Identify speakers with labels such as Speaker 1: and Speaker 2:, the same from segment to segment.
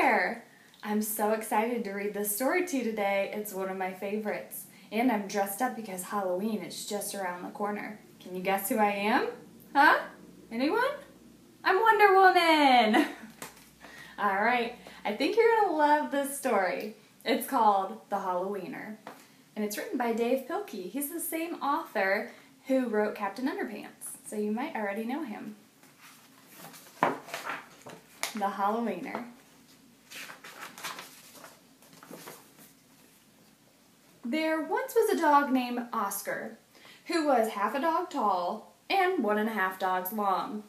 Speaker 1: there! I'm so excited to read this story to you today. It's one of my favorites. And I'm dressed up because Halloween is just around the corner. Can you guess who I am? Huh? Anyone? I'm Wonder Woman! Alright, I think you're going to love this story. It's called The Hallo-Wiener. And it's written by Dav Pilkey. He's the same author who wrote Captain Underpants. So you might already know him. The Hallo-Wiener. There once was a dog named Oscar, who was half a dog tall and 1.5 dogs long.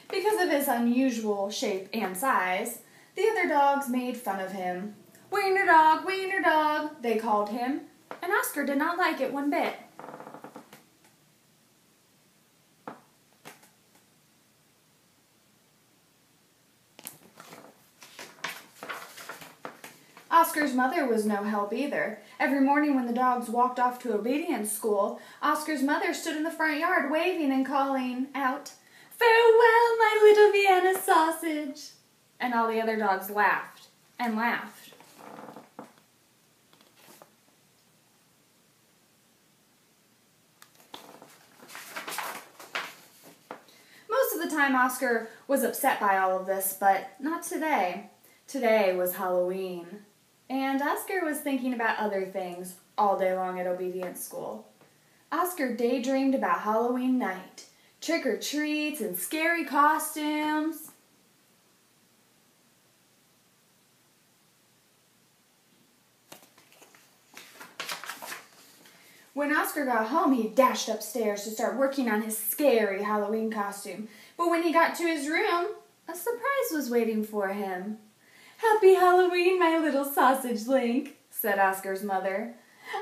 Speaker 1: Because of his unusual shape and size, the other dogs made fun of him. Wiener dog, they called him, and Oscar did not like it one bit. Oscar's mother was no help either. Every morning when the dogs walked off to obedience school, Oscar's mother stood in the front yard waving and calling out, "Farewell, my little Vienna sausage!" And all the other dogs laughed and laughed. Most of the time Oscar was upset by all of this, but not today. Today was Halloween. And Oscar was thinking about other things all day long at obedience school. Oscar daydreamed about Halloween night, trick-or-treats and scary costumes. When Oscar got home, he dashed upstairs to start working on his scary Halloween costume. But when he got to his room, a surprise was waiting for him. "Happy Halloween, my little sausage link," said Oscar's mother.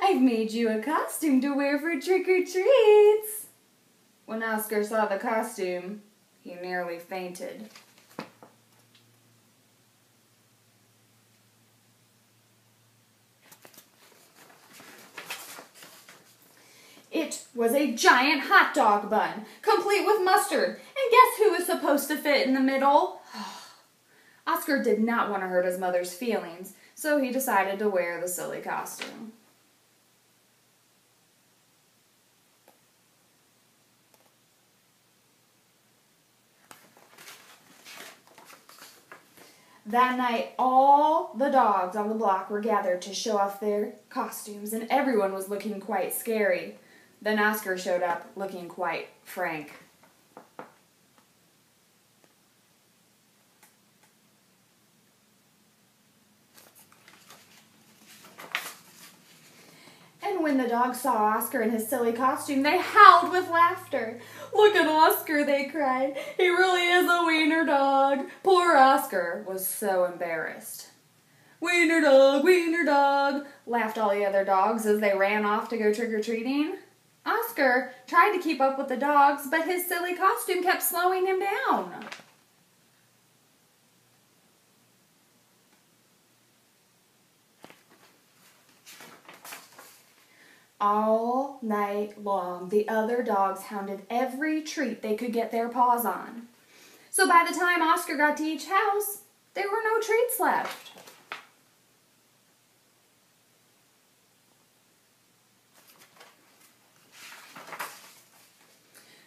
Speaker 1: "I've made you a costume to wear for trick-or-treats." When Oscar saw the costume, he nearly fainted. It was a giant hot dog bun, complete with mustard, and guess who was supposed to fit in the middle? Oscar did not want to hurt his mother's feelings, so he decided to wear the silly costume. That night, all the dogs on the block were gathered to show off their costumes, and everyone was looking quite scary. Then Oscar showed up looking quite frank. And when the dogs saw Oscar in his silly costume, they howled with laughter. "Look at Oscar," they cried. "He really is a wiener dog." Poor Oscar was so embarrassed. Wiener dog," laughed all the other dogs as they ran off to go trick-or-treating. Oscar tried to keep up with the dogs, but his silly costume kept slowing him down. All night long, the other dogs hounded every treat they could get their paws on. So by the time Oscar got to each house, there were no treats left.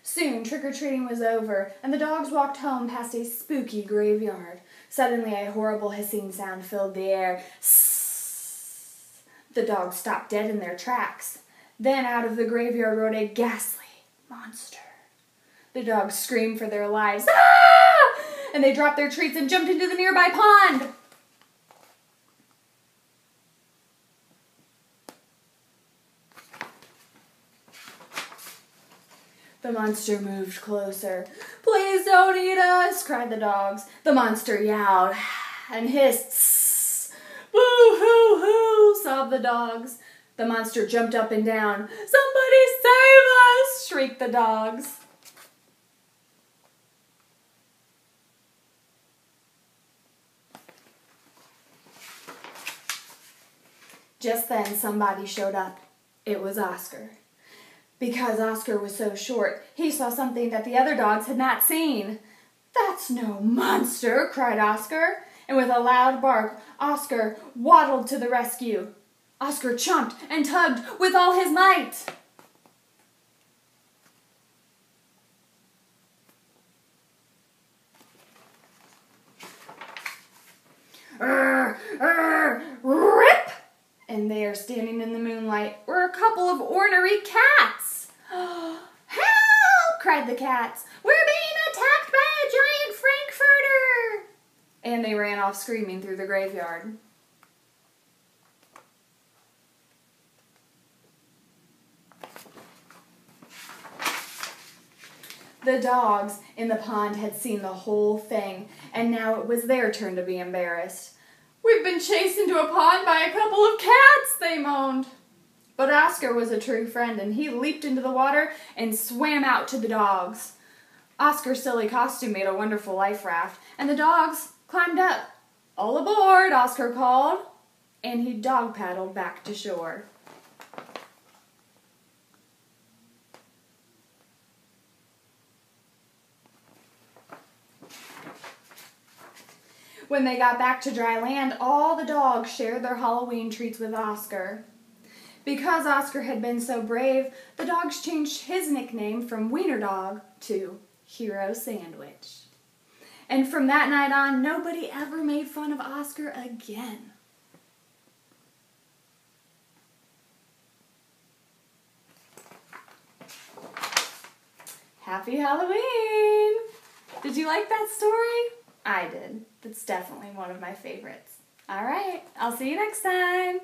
Speaker 1: Soon, trick-or-treating was over, and the dogs walked home past a spooky graveyard. Suddenly, a horrible hissing sound filled the air. Sssss. The dogs stopped dead in their tracks. Then out of the graveyard rode a ghastly monster. The dogs screamed for their lives. "Ah!" And they dropped their treats and jumped into the nearby pond. The monster moved closer. "Please don't eat us," cried the dogs. The monster yowled and hissed. "Boo-hoo-hoo," sobbed the dogs. The monster jumped up and down. "Somebody save us!" shrieked the dogs. Just then somebody showed up. It was Oscar. Because Oscar was so short, he saw something that the other dogs had not seen. "That's no monster," cried Oscar, and with a loud bark, Oscar waddled to the rescue. Oscar chomped and tugged with all his might. Rip! And there, standing in the moonlight, were a couple of ornery cats. "Help!" cried the cats. "We're being attacked by a giant frankfurter!" And they ran off screaming through the graveyard. The dogs in the pond had seen the whole thing, and now it was their turn to be embarrassed. "We've been chased into a pond by a couple of cats," they moaned. But Oscar was a true friend, and he leaped into the water and swam out to the dogs. Oscar's silly costume made a wonderful life raft, and the dogs climbed up. "All aboard," Oscar called, and he dog paddled back to shore. When they got back to dry land, all the dogs shared their Halloween treats with Oscar. Because Oscar had been so brave, the dogs changed his nickname from Wiener Dog to Hero Sandwich. And from that night on, nobody ever made fun of Oscar again. Happy Halloween! Did you like that story? I did. That's definitely one of my favorites. All right, I'll see you next time.